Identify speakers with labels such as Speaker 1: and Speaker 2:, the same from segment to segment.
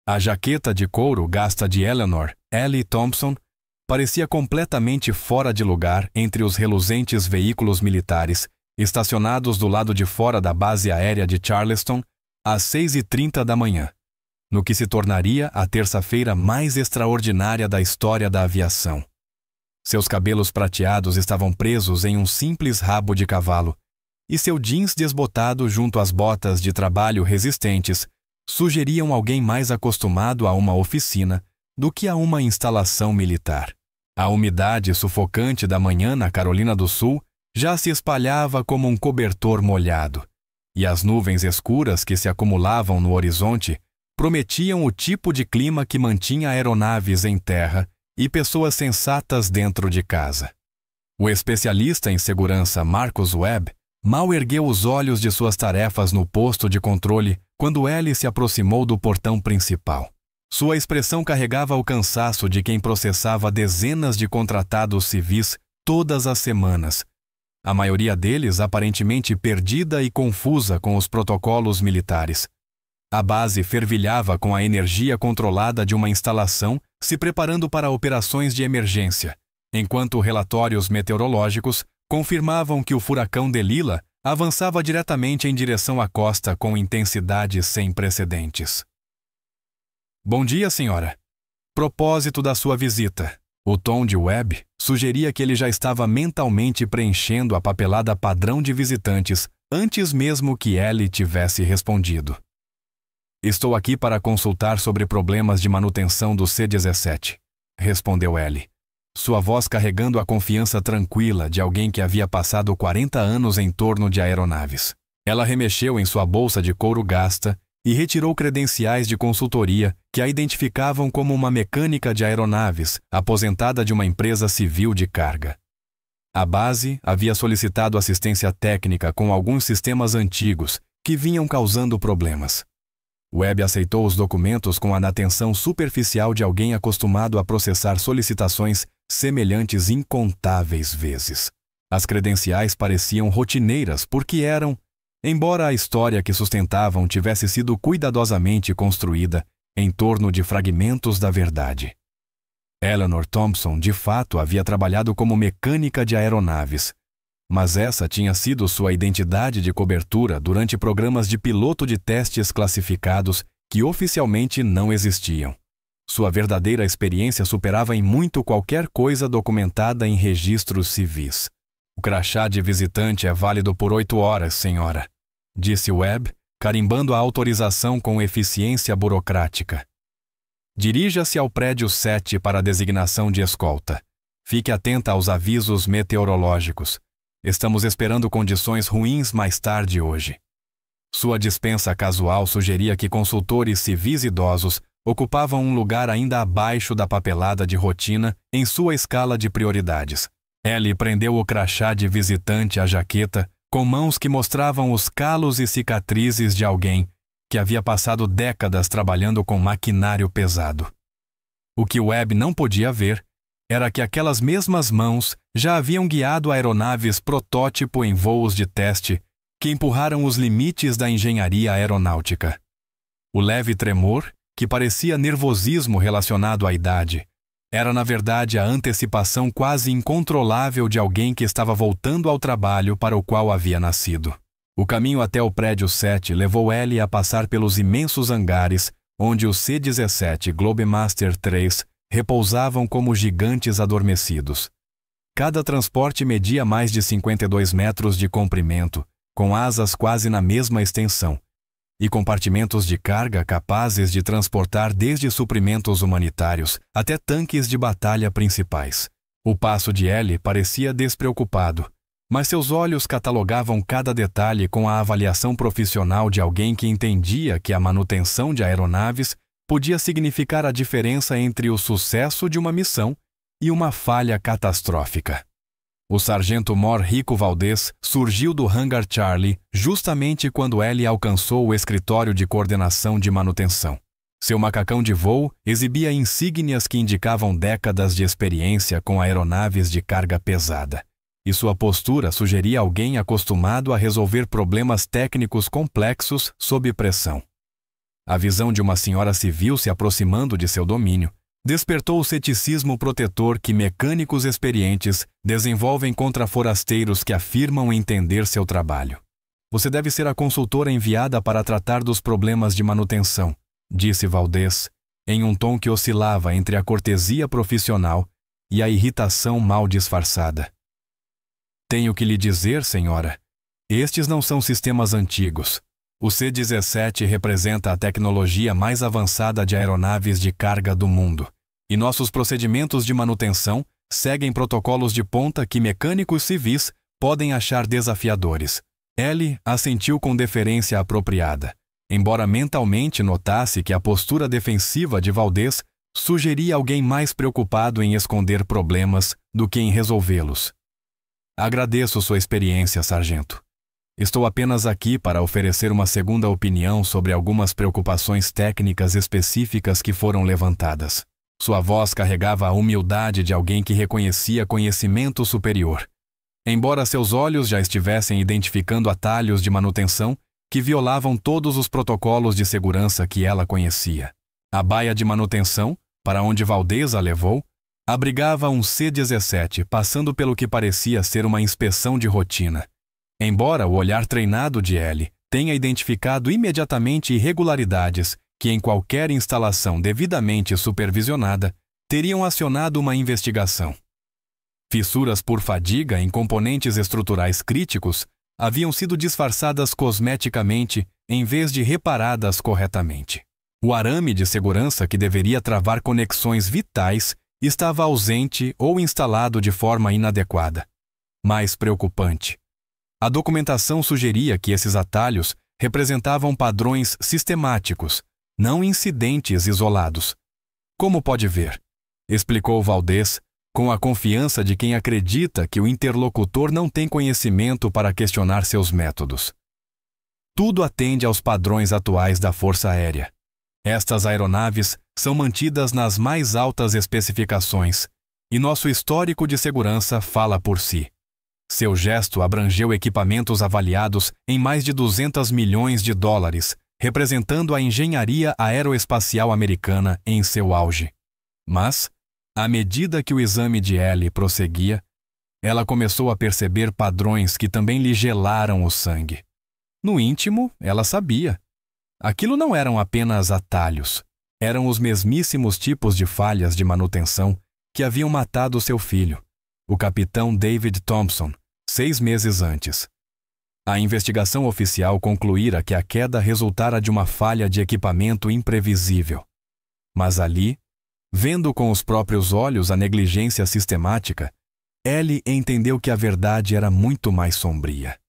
Speaker 1: A jaqueta de couro gasta de Eleanor, Ellie Thompson, parecia completamente fora de lugar entre os reluzentes veículos militares estacionados do lado de fora da base aérea de Charleston às 6h30 da manhã, no que se tornaria a terça-feira mais extraordinária da história da aviação. Seus cabelos prateados estavam presos em um simples rabo de cavalo, e seu jeans desbotado junto às botas de trabalho resistentes sugeriam alguém mais acostumado a uma oficina do que a uma instalação militar. A umidade sufocante da manhã na Carolina do Sul já se espalhava como um cobertor molhado, e as nuvens escuras que se acumulavam no horizonte prometiam o tipo de clima que mantinha aeronaves em terra e pessoas sensatas dentro de casa. O especialista em segurança Marcus Webb mal ergueu os olhos de suas tarefas no posto de controle quando Ellie se aproximou do portão principal. Sua expressão carregava o cansaço de quem processava dezenas de contratados civis todas as semanas, a maioria deles aparentemente perdida e confusa com os protocolos militares. A base fervilhava com a energia controlada de uma instalação se preparando para operações de emergência, enquanto relatórios meteorológicos confirmavam que o furacão Delilah avançava diretamente em direção à costa com intensidade sem precedentes. Bom dia, senhora. Propósito da sua visita. O tom de Webb sugeria que ele já estava mentalmente preenchendo a papelada padrão de visitantes antes mesmo que Ellie tivesse respondido. Estou aqui para consultar sobre problemas de manutenção do C-17, respondeu Ellie, sua voz carregando a confiança tranquila de alguém que havia passado 40 anos em torno de aeronaves. Ela remexeu em sua bolsa de couro gasta e retirou credenciais de consultoria que a identificavam como uma mecânica de aeronaves aposentada de uma empresa civil de carga. A base havia solicitado assistência técnica com alguns sistemas antigos que vinham causando problemas. Webb aceitou os documentos com a atenção superficial de alguém acostumado a processar solicitações semelhantes incontáveis vezes. As credenciais pareciam rotineiras porque eram, embora a história que sustentavam tivesse sido cuidadosamente construída em torno de fragmentos da verdade. Eleanor Thompson, de fato, havia trabalhado como mecânica de aeronaves, mas essa tinha sido sua identidade de cobertura durante programas de piloto de testes classificados que oficialmente não existiam. Sua verdadeira experiência superava em muito qualquer coisa documentada em registros civis. O crachá de visitante é válido por 8 horas, senhora, disse Webb, carimbando a autorização com eficiência burocrática. Dirija-se ao prédio 7 para a designação de escolta. Fique atenta aos avisos meteorológicos. Estamos esperando condições ruins mais tarde hoje. Sua dispensa casual sugeria que consultores civis idosos ocupavam um lugar ainda abaixo da papelada de rotina em sua escala de prioridades. Ellie prendeu o crachá de visitante à jaqueta com mãos que mostravam os calos e cicatrizes de alguém que havia passado décadas trabalhando com maquinário pesado. O que Webb não podia ver era que aquelas mesmas mãos já haviam guiado aeronaves protótipo em voos de teste que empurraram os limites da engenharia aeronáutica. O leve tremor, que parecia nervosismo relacionado à idade, era na verdade a antecipação quase incontrolável de alguém que estava voltando ao trabalho para o qual havia nascido. O caminho até o prédio 7 levou Ellie a passar pelos imensos hangares onde os C-17 Globemaster III repousavam como gigantes adormecidos. Cada transporte media mais de 52 metros de comprimento, com asas quase na mesma extensão, e compartimentos de carga capazes de transportar desde suprimentos humanitários até tanques de batalha principais. O passo de Ellie parecia despreocupado, mas seus olhos catalogavam cada detalhe com a avaliação profissional de alguém que entendia que a manutenção de aeronaves podia significar a diferença entre o sucesso de uma missão e uma falha catastrófica. O sargento Mor Rico Valdez surgiu do Hangar Charlie justamente quando Ellie alcançou o escritório de coordenação de manutenção. Seu macacão de voo exibia insígnias que indicavam décadas de experiência com aeronaves de carga pesada, e sua postura sugeria alguém acostumado a resolver problemas técnicos complexos sob pressão. A visão de uma senhora civil se aproximando de seu domínio despertou o ceticismo protetor que mecânicos experientes desenvolvem contra forasteiros que afirmam entender seu trabalho. Você deve ser a consultora enviada para tratar dos problemas de manutenção, disse Valdez, em um tom que oscilava entre a cortesia profissional e a irritação mal disfarçada. Tenho que lhe dizer, senhora, estes não são sistemas antigos. O C-17 representa a tecnologia mais avançada de aeronaves de carga do mundo, e nossos procedimentos de manutenção seguem protocolos de ponta que mecânicos civis podem achar desafiadores. Ellie assentiu com deferência apropriada, embora mentalmente notasse que a postura defensiva de Valdez sugeria alguém mais preocupado em esconder problemas do que em resolvê-los. Agradeço sua experiência, sargento. Estou apenas aqui para oferecer uma segunda opinião sobre algumas preocupações técnicas específicas que foram levantadas. Sua voz carregava a humildade de alguém que reconhecia conhecimento superior. Embora seus olhos já estivessem identificando atalhos de manutenção que violavam todos os protocolos de segurança que ela conhecia. A baia de manutenção, para onde Valdez a levou, abrigava um C-17 passando pelo que parecia ser uma inspeção de rotina. Embora o olhar treinado de Ellie tenha identificado imediatamente irregularidades que em qualquer instalação devidamente supervisionada teriam acionado uma investigação. Fissuras por fadiga em componentes estruturais críticos haviam sido disfarçadas cosmeticamente em vez de reparadas corretamente. O arame de segurança que deveria travar conexões vitais estava ausente ou instalado de forma inadequada. Mais preocupante, a documentação sugeria que esses atalhos representavam padrões sistemáticos, não incidentes isolados. Como pode ver, explicou Valdez, com a confiança de quem acredita que o interlocutor não tem conhecimento para questionar seus métodos. Tudo atende aos padrões atuais da Força Aérea. Estas aeronaves são mantidas nas mais altas especificações, e nosso histórico de segurança fala por si. Seu gesto abrangeu equipamentos avaliados em mais de 200 milhões de dólares, representando a engenharia aeroespacial americana em seu auge. Mas, à medida que o exame de Ellie prosseguia, ela começou a perceber padrões que também lhe gelaram o sangue. No íntimo, ela sabia. Aquilo não eram apenas atalhos, eram os mesmíssimos tipos de falhas de manutenção que haviam matado seu filho, o capitão David Thompson, 6 meses antes. A investigação oficial concluíra que a queda resultara de uma falha de equipamento imprevisível. Mas ali, vendo com os próprios olhos a negligência sistemática, Ellie entendeu que a verdade era muito mais sombria.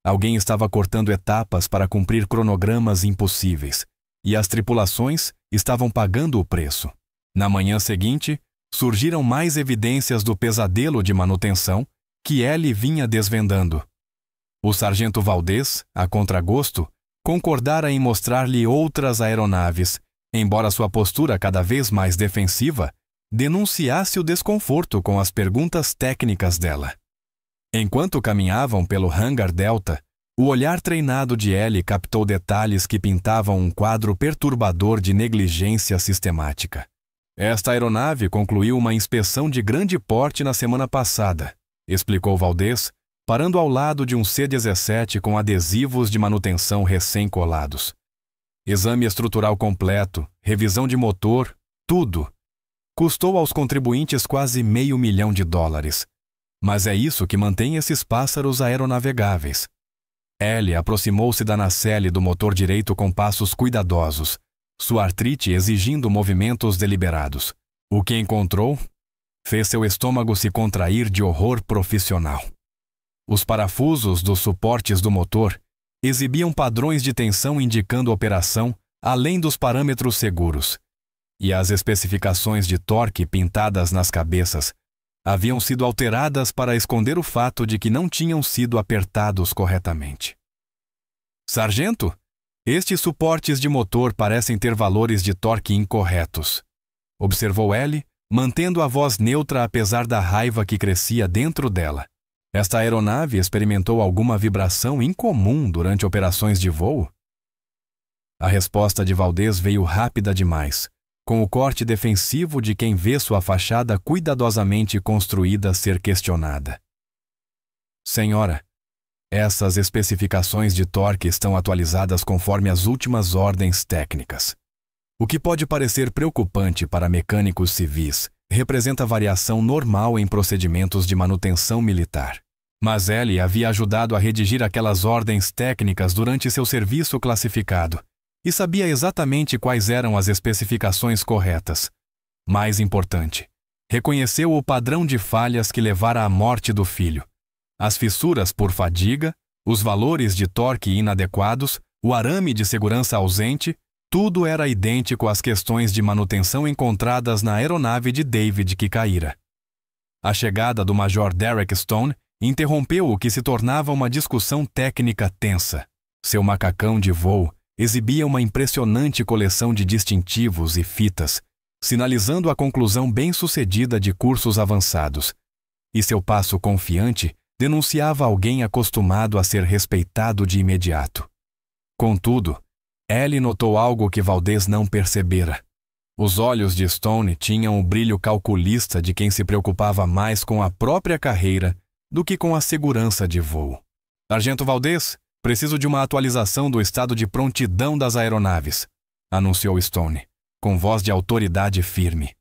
Speaker 1: Alguém estava cortando etapas para cumprir cronogramas impossíveis, e as tripulações estavam pagando o preço. Na manhã seguinte, surgiram mais evidências do pesadelo de manutenção que Ellie vinha desvendando. O sargento Valdez, a contragosto, concordara em mostrar-lhe outras aeronaves, embora sua postura cada vez mais defensiva denunciasse o desconforto com as perguntas técnicas dela. Enquanto caminhavam pelo hangar Delta, o olhar treinado de Ellie captou detalhes que pintavam um quadro perturbador de negligência sistemática. Esta aeronave concluiu uma inspeção de grande porte na semana passada, explicou Valdez, parando ao lado de um C-17 com adesivos de manutenção recém-colados. Exame estrutural completo, revisão de motor, tudo. Custou aos contribuintes quase $500 mil. Mas é isso que mantém esses pássaros aeronavegáveis. Ellie aproximou-se da nacelle do motor direito com passos cuidadosos, sua artrite exigindo movimentos deliberados. O que encontrou fez seu estômago se contrair de horror profissional. Os parafusos dos suportes do motor exibiam padrões de tensão indicando operação além dos parâmetros seguros, e as especificações de torque pintadas nas cabeças haviam sido alteradas para esconder o fato de que não tinham sido apertados corretamente. Sargento, estes suportes de motor parecem ter valores de torque incorretos, observou Ellie, mantendo a voz neutra apesar da raiva que crescia dentro dela. Esta aeronave experimentou alguma vibração incomum durante operações de voo? A resposta de Valdez veio rápida demais, com o corte defensivo de quem vê sua fachada cuidadosamente construída ser questionada. Senhora, essas especificações de torque estão atualizadas conforme as últimas ordens técnicas. O que pode parecer preocupante para mecânicos civis representa variação normal em procedimentos de manutenção militar. Mas Ellie havia ajudado a redigir aquelas ordens técnicas durante seu serviço classificado e sabia exatamente quais eram as especificações corretas. Mais importante, reconheceu o padrão de falhas que levara à morte do filho. As fissuras por fadiga, os valores de torque inadequados, o arame de segurança ausente, tudo era idêntico às questões de manutenção encontradas na aeronave de David que caíra. A chegada do Major Derek Stone interrompeu o que se tornava uma discussão técnica tensa. Seu macacão de voo exibia uma impressionante coleção de distintivos e fitas, sinalizando a conclusão bem-sucedida de cursos avançados, e seu passo confiante denunciava alguém acostumado a ser respeitado de imediato. Contudo, Ellie notou algo que Valdez não percebera. Os olhos de Stone tinham o brilho calculista de quem se preocupava mais com a própria carreira do que com a segurança de voo. Sargento Valdez, preciso de uma atualização do estado de prontidão das aeronaves, anunciou Stone, com voz de autoridade firme.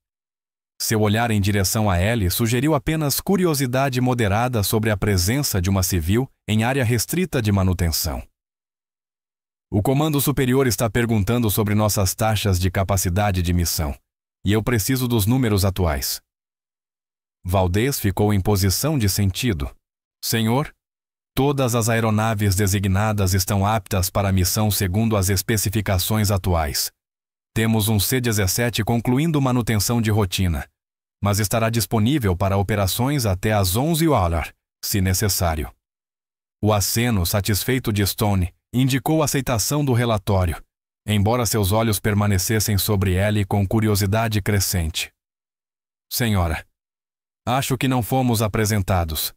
Speaker 1: Seu olhar em direção a Ellie sugeriu apenas curiosidade moderada sobre a presença de uma civil em área restrita de manutenção. O Comando Superior está perguntando sobre nossas taxas de capacidade de missão, e eu preciso dos números atuais. Valdez ficou em posição de sentido. Senhor, todas as aeronaves designadas estão aptas para a missão segundo as especificações atuais. Temos um C-17 concluindo manutenção de rotina, mas estará disponível para operações até às 11h, se necessário. O aceno satisfeito de Stone indicou aceitação do relatório, embora seus olhos permanecessem sobre Ellie com curiosidade crescente. Senhora, acho que não fomos apresentados.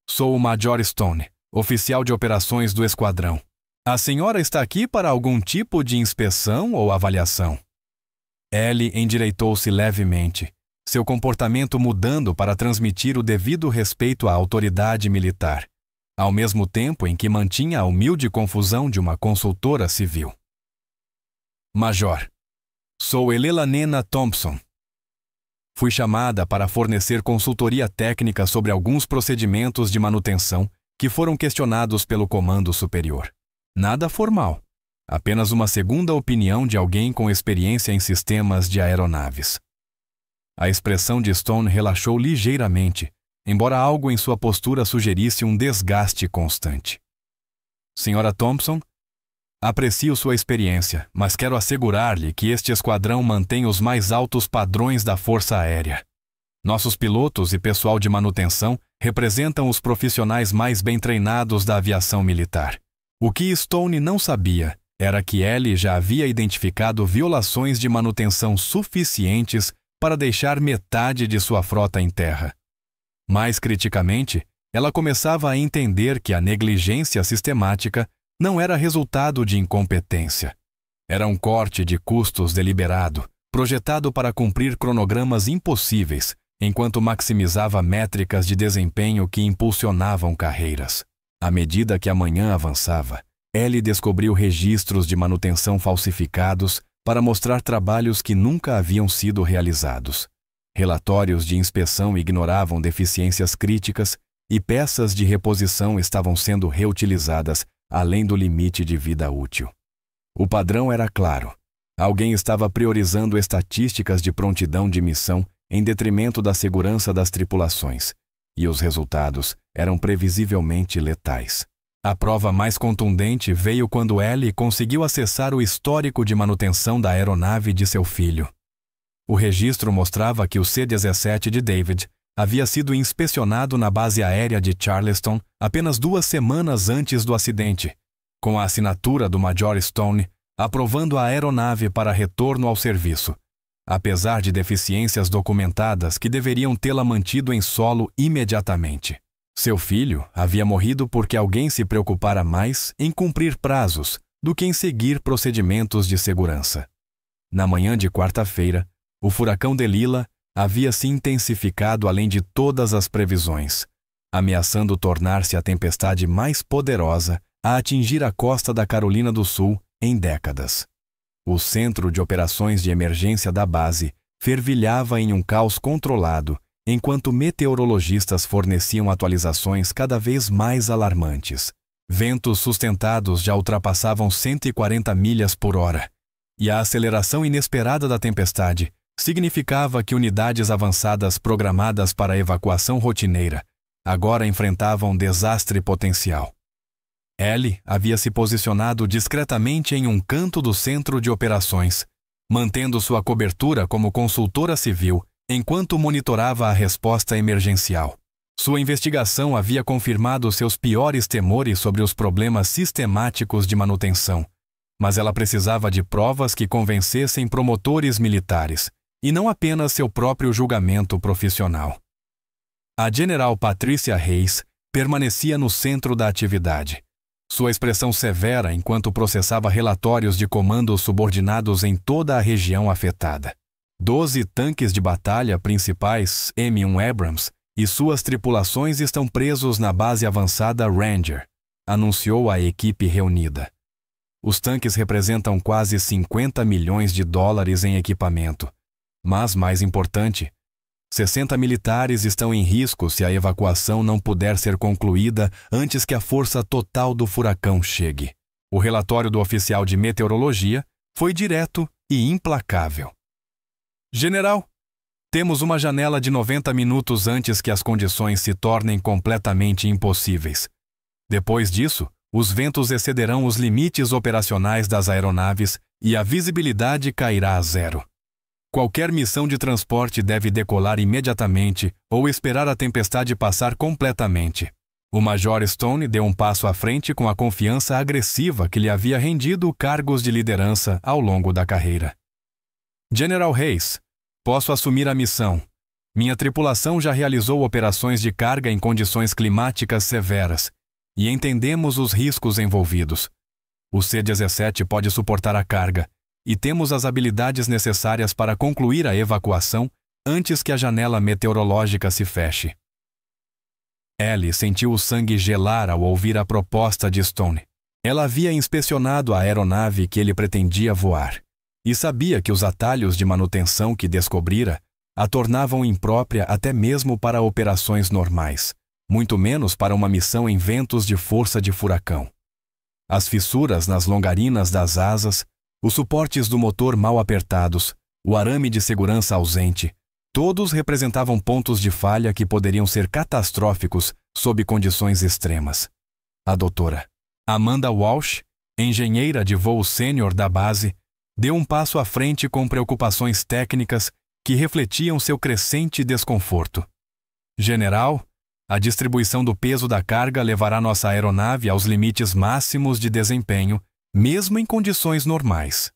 Speaker 1: Sou o Major Stone, oficial de operações do esquadrão. A senhora está aqui para algum tipo de inspeção ou avaliação? Ellie endireitou-se levemente, seu comportamento mudando para transmitir o devido respeito à autoridade militar, ao mesmo tempo em que mantinha a humilde confusão de uma consultora civil. Major, sou Elenena Thompson. Fui chamada para fornecer consultoria técnica sobre alguns procedimentos de manutenção que foram questionados pelo Comando Superior. Nada formal, apenas uma segunda opinião de alguém com experiência em sistemas de aeronaves. A expressão de Stone relaxou ligeiramente, embora algo em sua postura sugerisse um desgaste constante. Senhora Thompson, aprecio sua experiência, mas quero assegurar-lhe que este esquadrão mantém os mais altos padrões da Força Aérea. Nossos pilotos e pessoal de manutenção representam os profissionais mais bem treinados da aviação militar. O que Stone não sabia era que Ellie já havia identificado violações de manutenção suficientes para deixar metade de sua frota em terra. Mais criticamente, ela começava a entender que a negligência sistemática não era resultado de incompetência. Era um corte de custos deliberado, projetado para cumprir cronogramas impossíveis, enquanto maximizava métricas de desempenho que impulsionavam carreiras. À medida que a manhã avançava, Ellie descobriu registros de manutenção falsificados para mostrar trabalhos que nunca haviam sido realizados. Relatórios de inspeção ignoravam deficiências críticas e peças de reposição estavam sendo reutilizadas além do limite de vida útil. O padrão era claro. Alguém estava priorizando estatísticas de prontidão de missão em detrimento da segurança das tripulações, e os resultados eram previsivelmente letais. A prova mais contundente veio quando Ellie conseguiu acessar o histórico de manutenção da aeronave de seu filho. O registro mostrava que o C-17 de David havia sido inspecionado na base aérea de Charleston apenas 2 semanas antes do acidente, com a assinatura do Major Stone aprovando a aeronave para retorno ao serviço, apesar de deficiências documentadas que deveriam tê-la mantido em solo imediatamente. Seu filho havia morrido porque alguém se preocupara mais em cumprir prazos do que em seguir procedimentos de segurança. Na manhã de quarta-feira, o furacão Delilah havia se intensificado além de todas as previsões, ameaçando tornar-se a tempestade mais poderosa a atingir a costa da Carolina do Sul em décadas. O centro de operações de emergência da base fervilhava em um caos controlado, enquanto meteorologistas forneciam atualizações cada vez mais alarmantes. Ventos sustentados já ultrapassavam 140 milhas por hora, e a aceleração inesperada da tempestade significava que unidades avançadas programadas para evacuação rotineira agora enfrentavam desastre potencial. Ellie havia se posicionado discretamente em um canto do centro de operações, mantendo sua cobertura como consultora civil enquanto monitorava a resposta emergencial. Sua investigação havia confirmado seus piores temores sobre os problemas sistemáticos de manutenção, mas ela precisava de provas que convencessem promotores militares, e não apenas seu próprio julgamento profissional. A General Patricia Hayes permanecia no centro da atividade. Sua expressão severa enquanto processava relatórios de comandos subordinados em toda a região afetada. 12 tanques de batalha principais M1 Abrams e suas tripulações estão presos na base avançada Ranger, anunciou a equipe reunida. Os tanques representam quase 50 milhões de dólares em equipamento, mas, mais importante, 60 militares estão em risco se a evacuação não puder ser concluída antes que a força total do furacão chegue. O relatório do oficial de meteorologia foi direto e implacável. General, temos uma janela de 90 minutos antes que as condições se tornem completamente impossíveis. Depois disso, os ventos excederão os limites operacionais das aeronaves e a visibilidade cairá a zero. Qualquer missão de transporte deve decolar imediatamente ou esperar a tempestade passar completamente. O Major Stone deu um passo à frente com a confiança agressiva que lhe havia rendido cargos de liderança ao longo da carreira. General Hayes, posso assumir a missão. Minha tripulação já realizou operações de carga em condições climáticas severas e entendemos os riscos envolvidos. O C-17 pode suportar a carga e temos as habilidades necessárias para concluir a evacuação antes que a janela meteorológica se feche. Ellie sentiu o sangue gelar ao ouvir a proposta de Stone. Ela havia inspecionado a aeronave que ele pretendia voar e sabia que os atalhos de manutenção que descobrira a tornavam imprópria até mesmo para operações normais, muito menos para uma missão em ventos de força de furacão. As fissuras nas longarinas das asas, os suportes do motor mal apertados, o arame de segurança ausente, todos representavam pontos de falha que poderiam ser catastróficos sob condições extremas. A doutora Amanda Walsh, engenheira de voo sênior da base, deu um passo à frente com preocupações técnicas que refletiam seu crescente desconforto. General, a distribuição do peso da carga levará nossa aeronave aos limites máximos de desempenho, mesmo em condições normais.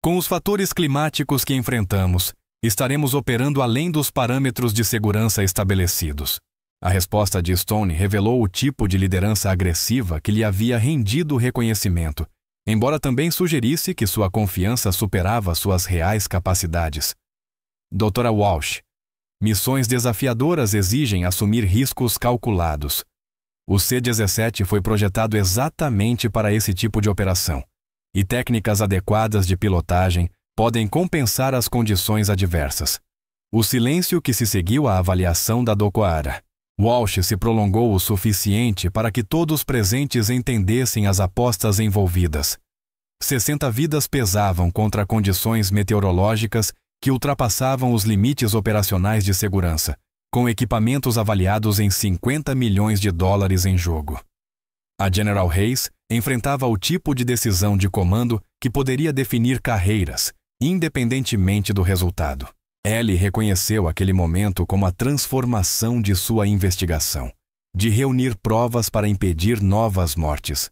Speaker 1: Com os fatores climáticos que enfrentamos, estaremos operando além dos parâmetros de segurança estabelecidos. A resposta de Stone revelou o tipo de liderança agressiva que lhe havia rendido reconhecimento, embora também sugerisse que sua confiança superava suas reais capacidades. Doutora Walsh, missões desafiadoras exigem assumir riscos calculados. O C-17 foi projetado exatamente para esse tipo de operação, e técnicas adequadas de pilotagem podem compensar as condições adversas. O silêncio que se seguiu à avaliação da Docoara. Walsh se prolongou o suficiente para que todos presentes entendessem as apostas envolvidas. 60 vidas pesavam contra condições meteorológicas que ultrapassavam os limites operacionais de segurança, com equipamentos avaliados em 50 milhões de dólares em jogo. A General Hayes enfrentava o tipo de decisão de comando que poderia definir carreiras, independentemente do resultado. Ellie reconheceu aquele momento como a transformação de sua investigação, de reunir provas para impedir novas mortes.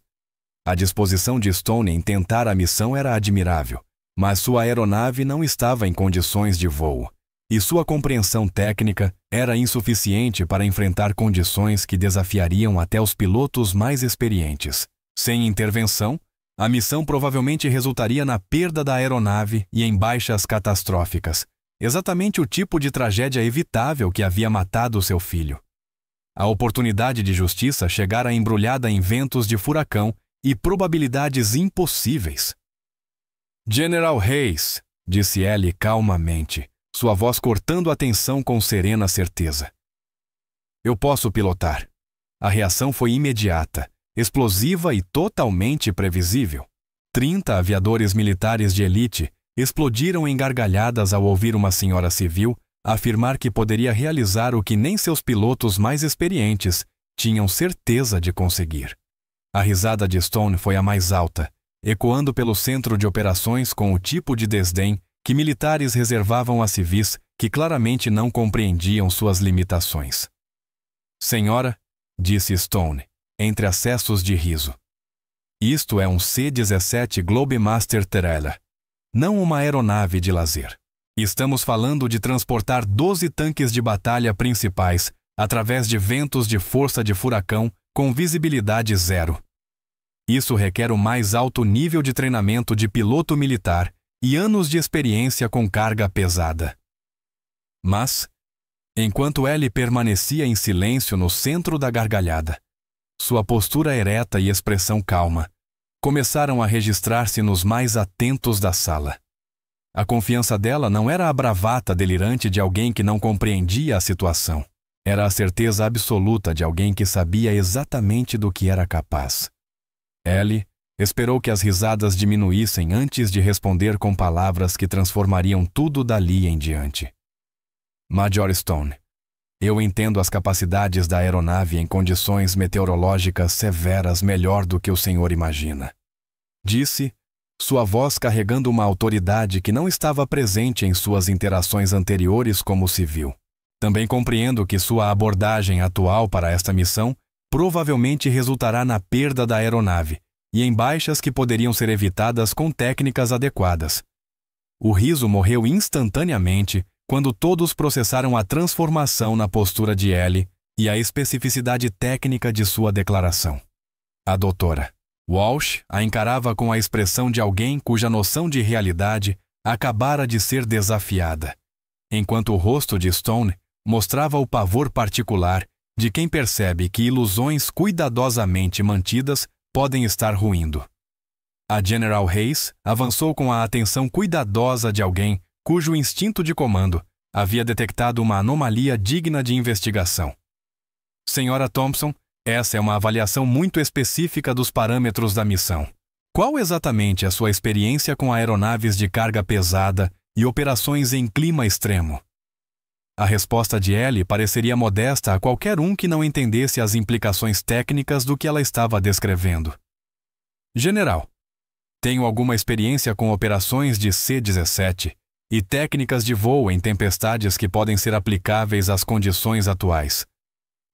Speaker 1: A disposição de Stone em tentar a missão era admirável, mas sua aeronave não estava em condições de voo, e sua compreensão técnica era insuficiente para enfrentar condições que desafiariam até os pilotos mais experientes. Sem intervenção, A missão provavelmente resultaria na perda da aeronave e em baixas catastróficas, exatamente o tipo de tragédia evitável que havia matado seu filho. A oportunidade de justiça chegara embrulhada em ventos de furacão e probabilidades impossíveis. General Hayes, disse Ellie calmamente, sua voz cortando a tensão com serena certeza. Eu posso pilotar. A reação foi imediata, explosiva e totalmente previsível. 30 aviadores militares de elite explodiram em gargalhadas ao ouvir uma senhora civil afirmar que poderia realizar o que nem seus pilotos mais experientes tinham certeza de conseguir. A risada de Stone foi a mais alta, ecoando pelo centro de operações com o tipo de desdém que militares reservavam a civis que claramente não compreendiam suas limitações. Senhora, disse Stone, entre acessos de riso. Isto é um C-17 Globemaster Trailer, não uma aeronave de lazer. Estamos falando de transportar 12 tanques de batalha principais através de ventos de força de furacão com visibilidade zero. Isso requer o mais alto nível de treinamento de piloto militar e anos de experiência com carga pesada. Mas, enquanto Ellie permanecia em silêncio no centro da gargalhada, sua postura ereta e expressão calma começaram a registrar-se nos mais atentos da sala. A confiança dela não era a bravata delirante de alguém que não compreendia a situação. Era a certeza absoluta de alguém que sabia exatamente do que era capaz. Ellie esperou que as risadas diminuíssem antes de responder com palavras que transformariam tudo dali em diante. Major Stone, eu entendo as capacidades da aeronave em condições meteorológicas severas melhor do que o senhor imagina. Disse, sua voz carregando uma autoridade que não estava presente em suas interações anteriores como civil. Também compreendo que sua abordagem atual para esta missão provavelmente resultará na perda da aeronave e em baixas que poderiam ser evitadas com técnicas adequadas. O riso morreu instantaneamente quando todos processaram a transformação na postura de Ellie e a especificidade técnica de sua declaração. A doutora Walsh a encarava com a expressão de alguém cuja noção de realidade acabara de ser desafiada, enquanto o rosto de Stone mostrava o pavor particular de quem percebe que ilusões cuidadosamente mantidas podem estar ruindo. A General Hayes avançou com a atenção cuidadosa de alguém cujo instinto de comando havia detectado uma anomalia digna de investigação. Senhora Thompson, essa é uma avaliação muito específica dos parâmetros da missão. Qual exatamente é a sua experiência com aeronaves de carga pesada e operações em clima extremo? A resposta de Ellie pareceria modesta a qualquer um que não entendesse as implicações técnicas do que ela estava descrevendo. General, tenho alguma experiência com operações de C-17 e técnicas de voo em tempestades que podem ser aplicáveis às condições atuais.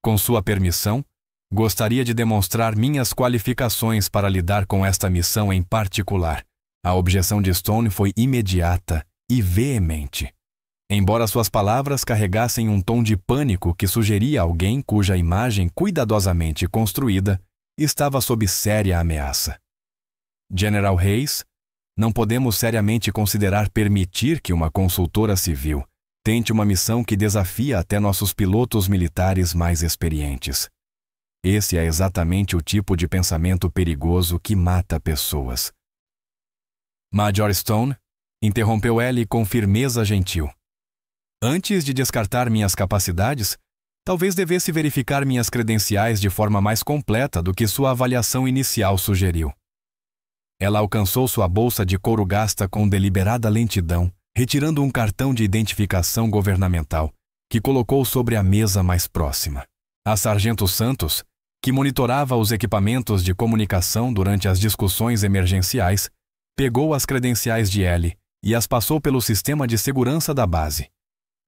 Speaker 1: Com sua permissão, gostaria de demonstrar minhas qualificações para lidar com esta missão em particular. A objeção de Stone foi imediata e veemente. Embora suas palavras carregassem um tom de pânico que sugeria alguém cuja imagem cuidadosamente construída estava sob séria ameaça. General Hayes, não podemos seriamente considerar permitir que uma consultora civil tente uma missão que desafia até nossos pilotos militares mais experientes. Esse é exatamente o tipo de pensamento perigoso que mata pessoas. Major Stone, interrompeu Ellie com firmeza gentil. Antes de descartar minhas capacidades, talvez devesse verificar minhas credenciais de forma mais completa do que sua avaliação inicial sugeriu. Ela alcançou sua bolsa de couro gasta com deliberada lentidão, retirando um cartão de identificação governamental, que colocou sobre a mesa mais próxima. A Sargento Santos, que monitorava os equipamentos de comunicação durante as discussões emergenciais, pegou as credenciais de Ellie e as passou pelo sistema de segurança da base.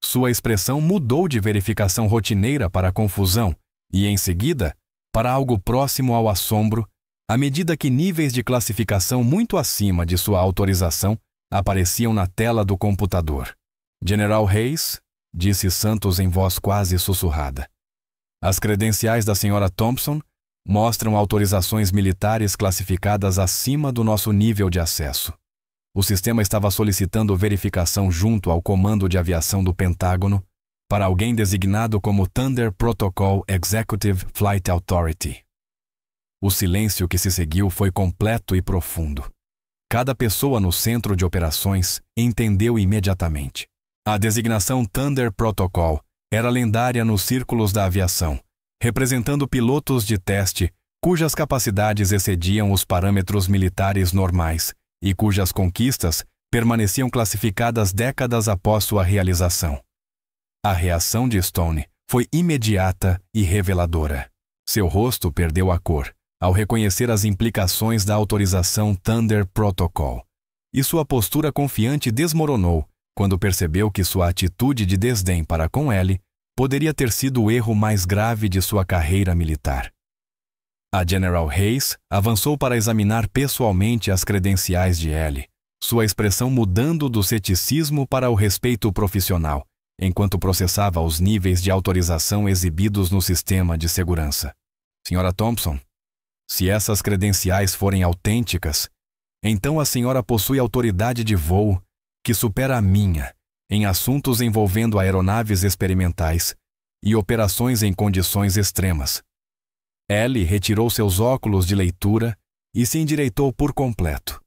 Speaker 1: Sua expressão mudou de verificação rotineira para confusão e, em seguida, para algo próximo ao assombro, à medida que níveis de classificação muito acima de sua autorização apareciam na tela do computador. General Hayes, disse Santos em voz quase sussurrada. As credenciais da senhora Thompson mostram autorizações militares classificadas acima do nosso nível de acesso. O sistema estava solicitando verificação junto ao Comando de Aviação do Pentágono para alguém designado como Thunder Protocol Executive Flight Authority. O silêncio que se seguiu foi completo e profundo. Cada pessoa no centro de operações entendeu imediatamente. A designação Thunder Protocol era lendária nos círculos da aviação, representando pilotos de teste cujas capacidades excediam os parâmetros militares normais e cujas conquistas permaneciam classificadas décadas após sua realização. A reação de Stone foi imediata e reveladora. Seu rosto perdeu a cor ao reconhecer as implicações da autorização Thunder Protocol, e sua postura confiante desmoronou quando percebeu que sua atitude de desdém para com Ellie poderia ter sido o erro mais grave de sua carreira militar. A General Hayes avançou para examinar pessoalmente as credenciais de Ellie, sua expressão mudando do ceticismo para o respeito profissional, enquanto processava os níveis de autorização exibidos no sistema de segurança. Sra. Thompson, se essas credenciais forem autênticas, então a senhora possui autoridade de voo que supera a minha em assuntos envolvendo aeronaves experimentais e operações em condições extremas. Ellie retirou seus óculos de leitura e se endireitou por completo.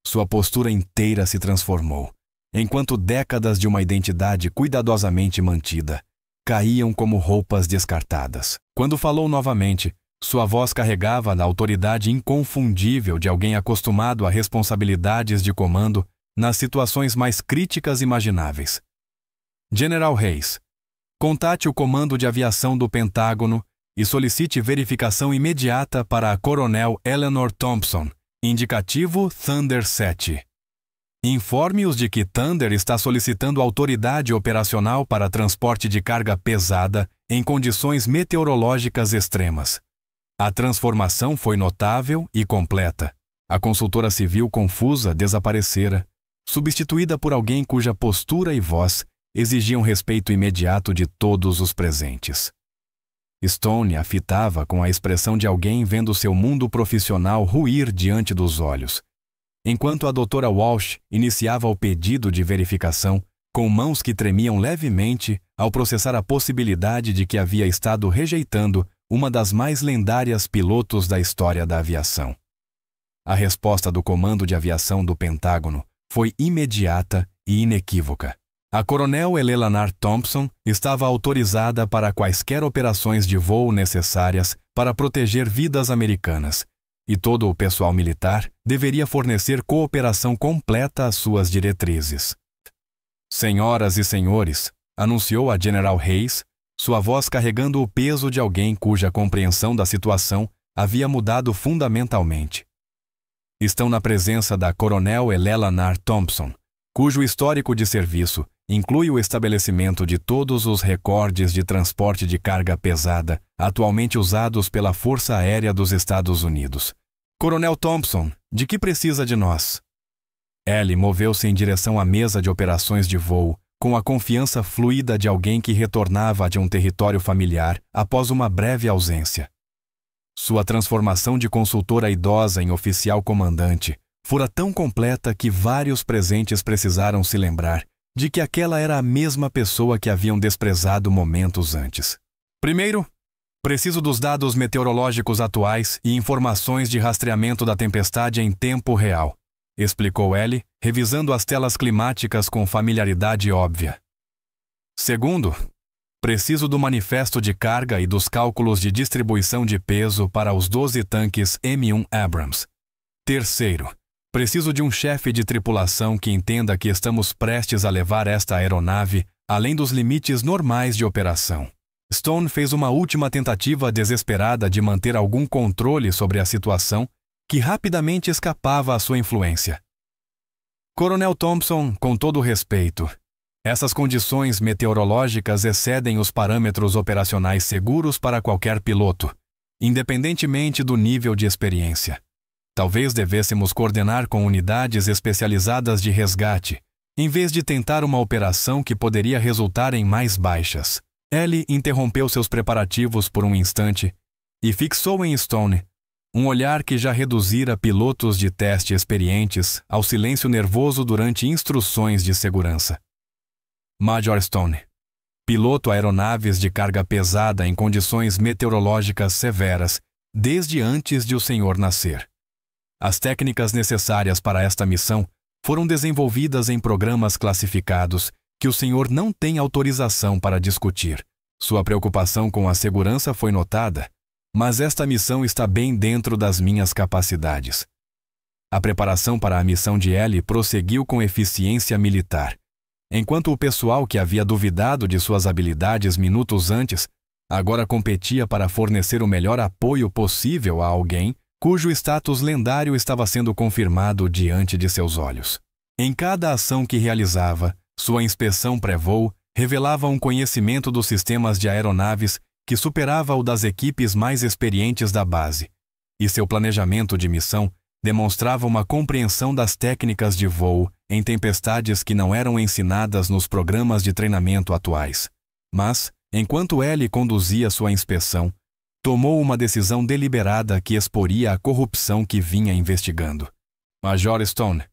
Speaker 1: Sua postura inteira se transformou, enquanto décadas de uma identidade cuidadosamente mantida caíam como roupas descartadas. Quando falou novamente, sua voz carregava da autoridade inconfundível de alguém acostumado a responsabilidades de comando nas situações mais críticas imagináveis. General Hayes, contate o Comando de Aviação do Pentágono e solicite verificação imediata para a Coronel Eleanor Thompson, indicativo Thunder 7. Informe-os de que Thunder está solicitando autoridade operacional para transporte de carga pesada em condições meteorológicas extremas. A transformação foi notável e completa. A consultora civil confusa desaparecera, substituída por alguém cuja postura e voz exigiam respeito imediato de todos os presentes. Stone a fitava com a expressão de alguém vendo seu mundo profissional ruir diante dos olhos, enquanto a doutora Walsh iniciava o pedido de verificação com mãos que tremiam levemente ao processar a possibilidade de que havia estado rejeitando uma das mais lendárias pilotos da história da aviação. A resposta do Comando de Aviação do Pentágono foi imediata e inequívoca. A Coronel Eleanor Thompson estava autorizada para quaisquer operações de voo necessárias para proteger vidas americanas, e todo o pessoal militar deveria fornecer cooperação completa às suas diretrizes. Senhoras e senhores, anunciou a General Hayes, sua voz carregando o peso de alguém cuja compreensão da situação havia mudado fundamentalmente. Estão na presença da Coronel Eleanor Thompson, cujo histórico de serviço inclui o estabelecimento de todos os recordes de transporte de carga pesada atualmente usados pela Força Aérea dos Estados Unidos. Coronel Thompson, de que precisa de nós? Ellie moveu-se em direção à mesa de operações de voo, com a confiança fluida de alguém que retornava de um território familiar após uma breve ausência. Sua transformação de consultora idosa em oficial comandante fora tão completa que vários presentes precisaram se lembrar de que aquela era a mesma pessoa que haviam desprezado momentos antes. Primeiro, preciso dos dados meteorológicos atuais e informações de rastreamento da tempestade em tempo real, explicou Ellie, revisando as telas climáticas com familiaridade óbvia. Segundo, preciso do manifesto de carga e dos cálculos de distribuição de peso para os 12 tanques M1 Abrams. Terceiro, preciso de um chefe de tripulação que entenda que estamos prestes a levar esta aeronave além dos limites normais de operação. Stone fez uma última tentativa desesperada de manter algum controle sobre a situação que rapidamente escapava à sua influência. Coronel Thompson, com todo respeito, essas condições meteorológicas excedem os parâmetros operacionais seguros para qualquer piloto, independentemente do nível de experiência. Talvez devêssemos coordenar com unidades especializadas de resgate, em vez de tentar uma operação que poderia resultar em mais baixas. Ellie interrompeu seus preparativos por um instante e fixou em Stone um olhar que já reduzira pilotos de teste experientes ao silêncio nervoso durante instruções de segurança. Major Stone, piloto aeronaves de carga pesada em condições meteorológicas severas desde antes de o senhor nascer. As técnicas necessárias para esta missão foram desenvolvidas em programas classificados que o senhor não tem autorização para discutir. Sua preocupação com a segurança foi notada, mas esta missão está bem dentro das minhas capacidades. A preparação para a missão de Ellie prosseguiu com eficiência militar, enquanto o pessoal que havia duvidado de suas habilidades minutos antes, agora competia para fornecer o melhor apoio possível a alguém cujo status lendário estava sendo confirmado diante de seus olhos. Em cada ação que realizava, sua inspeção pré-voo revelava um conhecimento dos sistemas de aeronaves que superava o das equipes mais experientes da base, e seu planejamento de missão demonstrava uma compreensão das técnicas de voo em tempestades que não eram ensinadas nos programas de treinamento atuais. Mas, enquanto Ellie conduzia sua inspeção, tomou uma decisão deliberada que exporia a corrupção que vinha investigando. Major Stone,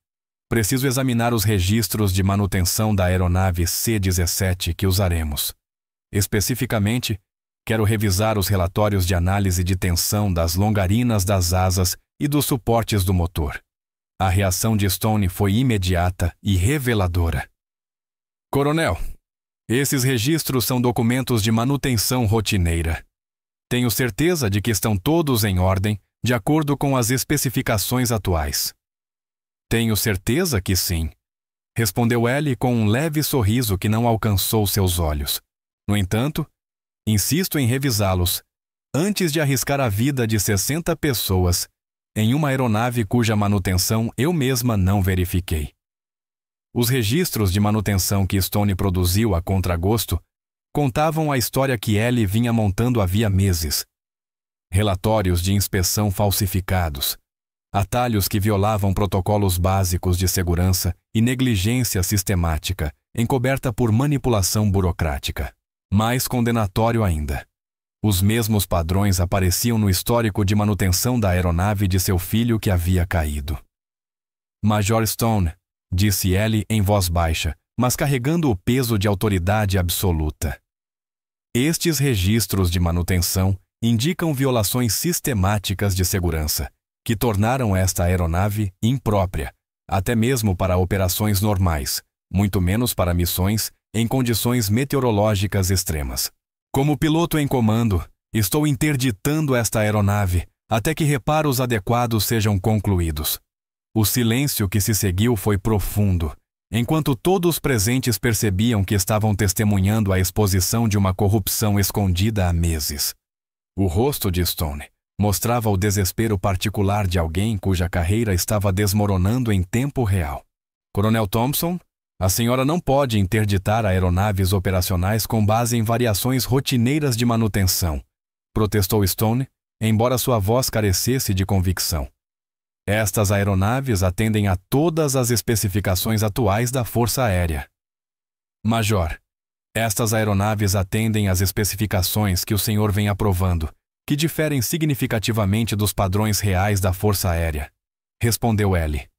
Speaker 1: preciso examinar os registros de manutenção da aeronave C-17 que usaremos. Especificamente, quero revisar os relatórios de análise de tensão das longarinas das asas e dos suportes do motor. A reação de Stone foi imediata e reveladora. Coronel, esses registros são documentos de manutenção rotineira. Tenho certeza de que estão todos em ordem, de acordo com as especificações atuais. Tenho certeza que sim, respondeu Ellie com um leve sorriso que não alcançou seus olhos. No entanto, insisto em revisá-los, antes de arriscar a vida de 60 pessoas em uma aeronave cuja manutenção eu mesma não verifiquei. Os registros de manutenção que Stone produziu a contragosto contavam a história que Ellie vinha montando havia meses. Relatórios de inspeção falsificados, atalhos que violavam protocolos básicos de segurança e negligência sistemática, encoberta por manipulação burocrática. Mais condenatório ainda, os mesmos padrões apareciam no histórico de manutenção da aeronave de seu filho que havia caído. Major Stone, disse Ellie em voz baixa, mas carregando o peso de autoridade absoluta. Estes registros de manutenção indicam violações sistemáticas de segurança, que tornaram esta aeronave imprópria, até mesmo para operações normais, muito menos para missões em condições meteorológicas extremas. Como piloto em comando, estou interditando esta aeronave até que reparos adequados sejam concluídos. O silêncio que se seguiu foi profundo, enquanto todos presentes percebiam que estavam testemunhando a exposição de uma corrupção escondida há meses. O rosto de Stone mostrava o desespero particular de alguém cuja carreira estava desmoronando em tempo real. Coronel Thompson, a senhora não pode interditar aeronaves operacionais com base em variações rotineiras de manutenção, protestou Stone, embora sua voz carecesse de convicção. Estas aeronaves atendem a todas as especificações atuais da Força Aérea. Major, estas aeronaves atendem às especificações que o senhor vem aprovando, que diferem significativamente dos padrões reais da Força Aérea, respondeu Ellie.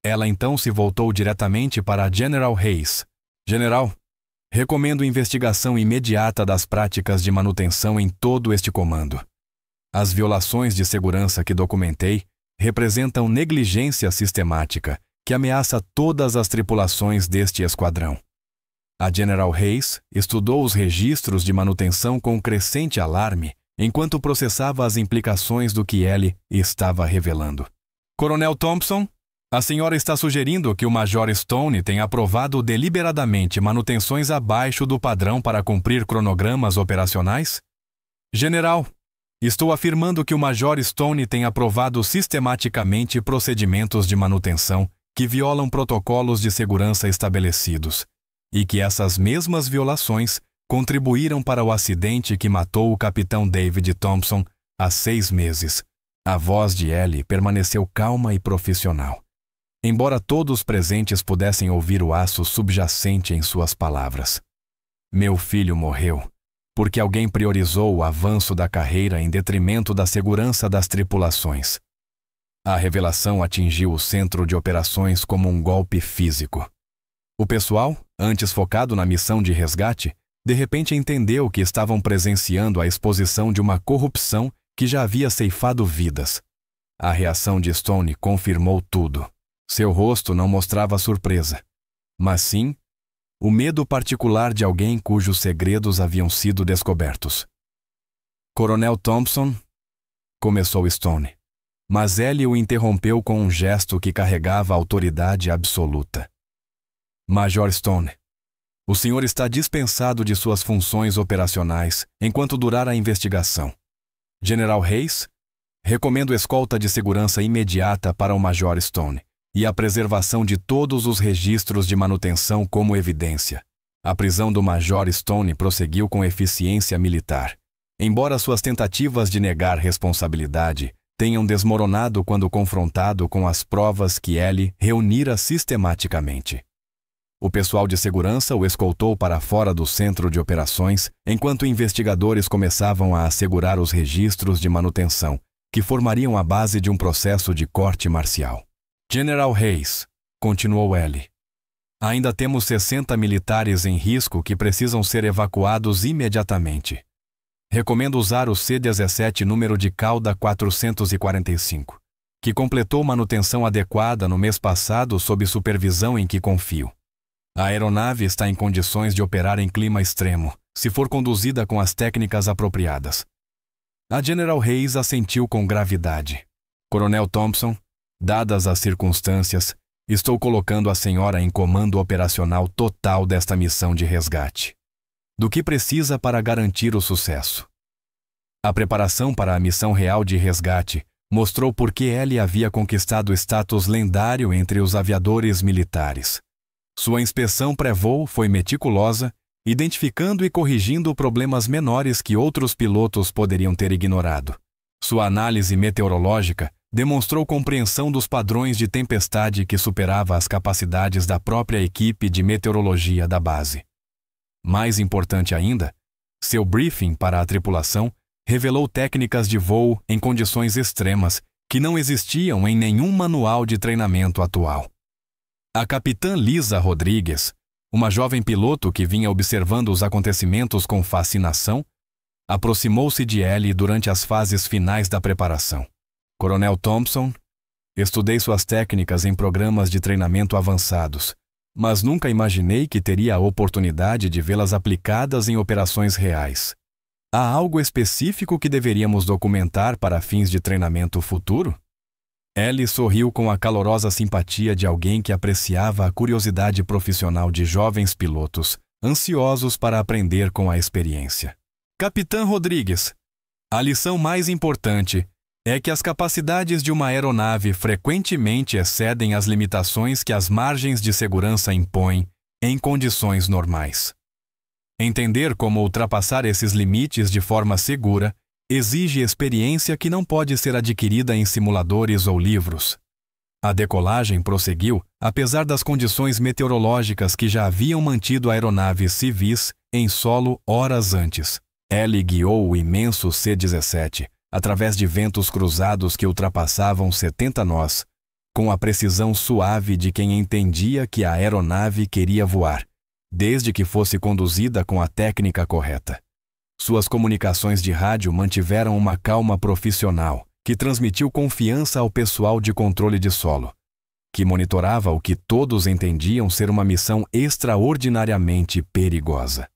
Speaker 1: Ela então se voltou diretamente para General Hayes. General, recomendo investigação imediata das práticas de manutenção em todo este comando. As violações de segurança que documentei representam negligência sistemática que ameaça todas as tripulações deste esquadrão. A General Hayes estudou os registros de manutenção com crescente alarme enquanto processava as implicações do que Ellie estava revelando. Coronel Thompson, a senhora está sugerindo que o Major Stone tenha aprovado deliberadamente manutenções abaixo do padrão para cumprir cronogramas operacionais? General, estou afirmando que o Major Stone tem aprovado sistematicamente procedimentos de manutenção que violam protocolos de segurança estabelecidos, e que essas mesmas violações contribuíram para o acidente que matou o capitão David Thompson há 6 meses. A voz de Ellie permaneceu calma e profissional, embora todos presentes pudessem ouvir o aço subjacente em suas palavras. Meu filho morreu, porque alguém priorizou o avanço da carreira em detrimento da segurança das tripulações. A revelação atingiu o centro de operações como um golpe físico. O pessoal, antes focado na missão de resgate, de repente entendeu que estavam presenciando a exposição de uma corrupção que já havia ceifado vidas. A reação de Stone confirmou tudo. Seu rosto não mostrava surpresa, mas sim o medo particular de alguém cujos segredos haviam sido descobertos. Coronel Thompson, começou Stone, mas Ellie o interrompeu com um gesto que carregava autoridade absoluta. Major Stone, o senhor está dispensado de suas funções operacionais enquanto durar a investigação. General Hayes, recomendo escolta de segurança imediata para o Major Stone e a preservação de todos os registros de manutenção como evidência. A prisão do Major Stone prosseguiu com eficiência militar, embora suas tentativas de negar responsabilidade tenham desmoronado quando confrontado com as provas que Ellie reunira sistematicamente. O pessoal de segurança o escoltou para fora do centro de operações, enquanto investigadores começavam a assegurar os registros de manutenção, que formariam a base de um processo de corte marcial. General Hayes, continuou Ellie, ainda temos 60 militares em risco que precisam ser evacuados imediatamente. Recomendo usar o C-17 número de cauda 445, que completou manutenção adequada no mês passado sob supervisão em que confio. A aeronave está em condições de operar em clima extremo, se for conduzida com as técnicas apropriadas. A General Hayes assentiu com gravidade. Coronel Thompson, dadas as circunstâncias, estou colocando a senhora em comando operacional total desta missão de resgate. Do que precisa para garantir o sucesso? A preparação para a missão real de resgate mostrou por que Ellie havia conquistado o status lendário entre os aviadores militares. Sua inspeção pré-voo foi meticulosa, identificando e corrigindo problemas menores que outros pilotos poderiam ter ignorado. Sua análise meteorológica demonstrou compreensão dos padrões de tempestade que superava as capacidades da própria equipe de meteorologia da base. Mais importante ainda, seu briefing para a tripulação revelou técnicas de voo em condições extremas que não existiam em nenhum manual de treinamento atual. A capitã Lisa Rodrigues, uma jovem piloto que vinha observando os acontecimentos com fascinação, aproximou-se de Ellie durante as fases finais da preparação. Coronel Thompson, estudei suas técnicas em programas de treinamento avançados, mas nunca imaginei que teria a oportunidade de vê-las aplicadas em operações reais. Há algo específico que deveríamos documentar para fins de treinamento futuro? Ellie sorriu com a calorosa simpatia de alguém que apreciava a curiosidade profissional de jovens pilotos, ansiosos para aprender com a experiência. Capitã Rodrigues, a lição mais importante é que as capacidades de uma aeronave frequentemente excedem as limitações que as margens de segurança impõem em condições normais. Entender como ultrapassar esses limites de forma segura exige experiência que não pode ser adquirida em simuladores ou livros. A decolagem prosseguiu, apesar das condições meteorológicas que já haviam mantido aeronaves civis em solo horas antes. Ellie guiou o imenso C-17 através de ventos cruzados que ultrapassavam 70 nós, com a precisão suave de quem entendia que a aeronave queria voar, desde que fosse conduzida com a técnica correta. Suas comunicações de rádio mantiveram uma calma profissional, que transmitiu confiança ao pessoal de controle de solo, que monitorava o que todos entendiam ser uma missão extraordinariamente perigosa.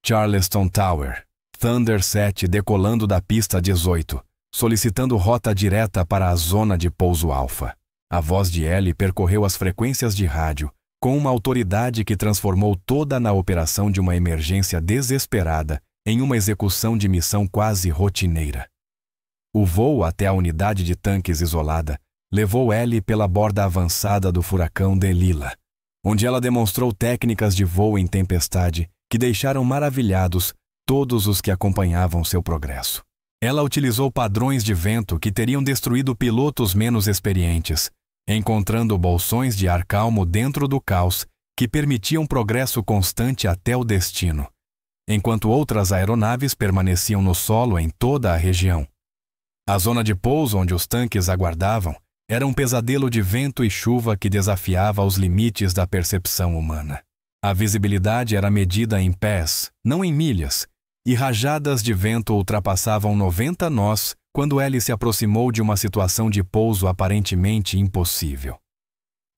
Speaker 1: Charleston Tower, Thunder 7 decolando da pista 18, solicitando rota direta para a zona de pouso alfa. A voz de Ellie percorreu as frequências de rádio, com uma autoridade que transformou toda na operação de uma emergência desesperada em uma execução de missão quase rotineira. O voo até a unidade de tanques isolada levou Ellie pela borda avançada do furacão Delilah, onde ela demonstrou técnicas de voo em tempestade que deixaram maravilhados todos os que acompanhavam seu progresso. Ela utilizou padrões de vento que teriam destruído pilotos menos experientes, encontrando bolsões de ar calmo dentro do caos que permitiam progresso constante até o destino. enquanto outras aeronaves permaneciam no solo em toda a região. A zona de pouso onde os tanques aguardavam era um pesadelo de vento e chuva que desafiava os limites da percepção humana. A visibilidade era medida em pés, não em milhas, e rajadas de vento ultrapassavam 90 nós quando Ellie se aproximou de uma situação de pouso aparentemente impossível.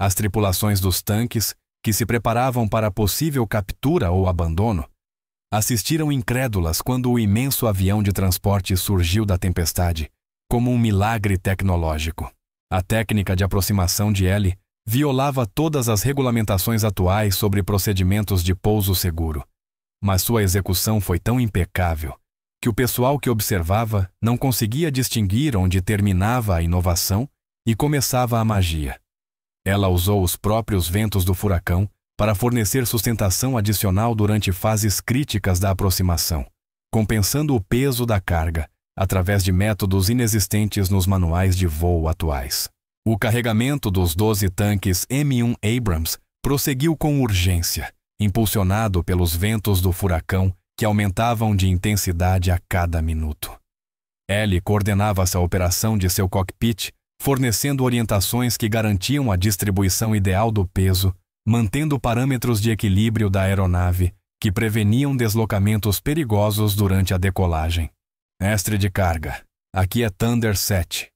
Speaker 1: As tripulações dos tanques, que se preparavam para possível captura ou abandono, assistiram incrédulas quando o imenso avião de transporte surgiu da tempestade, como um milagre tecnológico. A técnica de aproximação de Ellie violava todas as regulamentações atuais sobre procedimentos de pouso seguro, mas sua execução foi tão impecável que o pessoal que observava não conseguia distinguir onde terminava a inovação e começava a magia. Ela usou os próprios ventos do furacão para fornecer sustentação adicional durante fases críticas da aproximação, compensando o peso da carga através de métodos inexistentes nos manuais de voo atuais. O carregamento dos 12 tanques M1 Abrams prosseguiu com urgência, impulsionado pelos ventos do furacão que aumentavam de intensidade a cada minuto. Ellie coordenava essa operação de seu cockpit, fornecendo orientações que garantiam a distribuição ideal do peso, mantendo parâmetros de equilíbrio da aeronave que preveniam deslocamentos perigosos durante a decolagem. Mestre de carga, aqui é Thunder 7.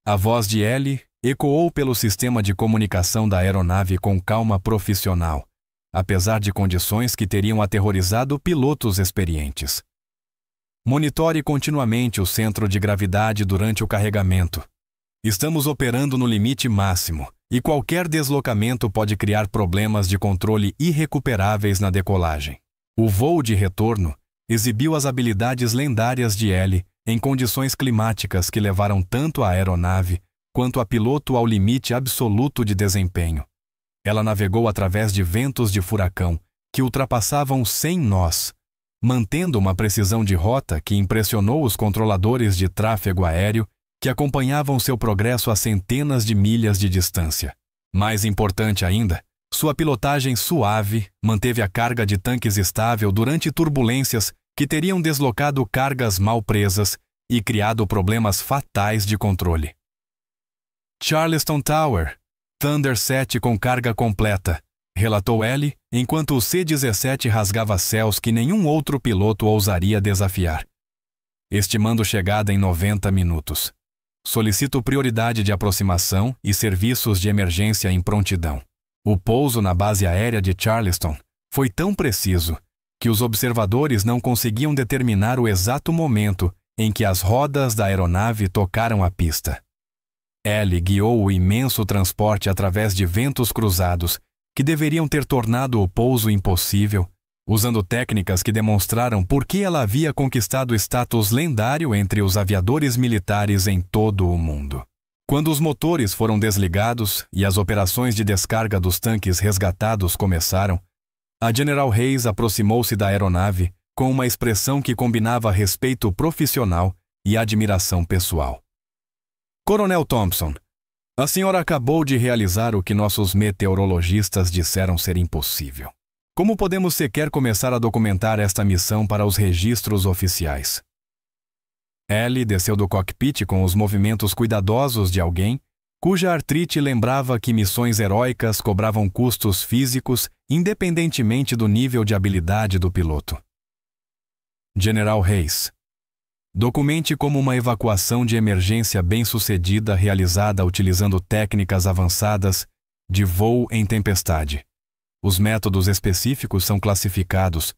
Speaker 1: A voz de Ellie ecoou pelo sistema de comunicação da aeronave com calma profissional, apesar de condições que teriam aterrorizado pilotos experientes. Monitore continuamente o centro de gravidade durante o carregamento. Estamos operando no limite máximo, e qualquer deslocamento pode criar problemas de controle irrecuperáveis na decolagem. O voo de retorno exibiu as habilidades lendárias de Ellie em condições climáticas que levaram tanto a aeronave quanto a piloto ao limite absoluto de desempenho. Ela navegou através de ventos de furacão que ultrapassavam 100 nós, mantendo uma precisão de rota que impressionou os controladores de tráfego aéreo que acompanhavam seu progresso a centenas de milhas de distância. Mais importante ainda, sua pilotagem suave manteve a carga de tanques estável durante turbulências que teriam deslocado cargas mal presas e criado problemas fatais de controle. Charleston Tower, Thunder 7 com carga completa, relatou Ellie enquanto o C-17 rasgava céus que nenhum outro piloto ousaria desafiar. Estimando chegada em 90 minutos. Solicito prioridade de aproximação e serviços de emergência em prontidão. O pouso na base aérea de Charleston foi tão preciso que os observadores não conseguiam determinar o exato momento em que as rodas da aeronave tocaram a pista. Ellie guiou o imenso transporte através de ventos cruzados que deveriam ter tornado o pouso impossível, usando técnicas que demonstraram por que ela havia conquistado status lendário entre os aviadores militares em todo o mundo. Quando os motores foram desligados e as operações de descarga dos tanques resgatados começaram, a General Hayes aproximou-se da aeronave com uma expressão que combinava respeito profissional e admiração pessoal. Coronel Thompson, a senhora acabou de realizar o que nossos meteorologistas disseram ser impossível. Como podemos sequer começar a documentar esta missão para os registros oficiais? Ellie desceu do cockpit com os movimentos cuidadosos de alguém cuja artrite lembrava que missões heróicas cobravam custos físicos independentemente do nível de habilidade do piloto. General Hayes, documente como uma evacuação de emergência bem-sucedida realizada utilizando técnicas avançadas de voo em tempestade. Os métodos específicos são classificados,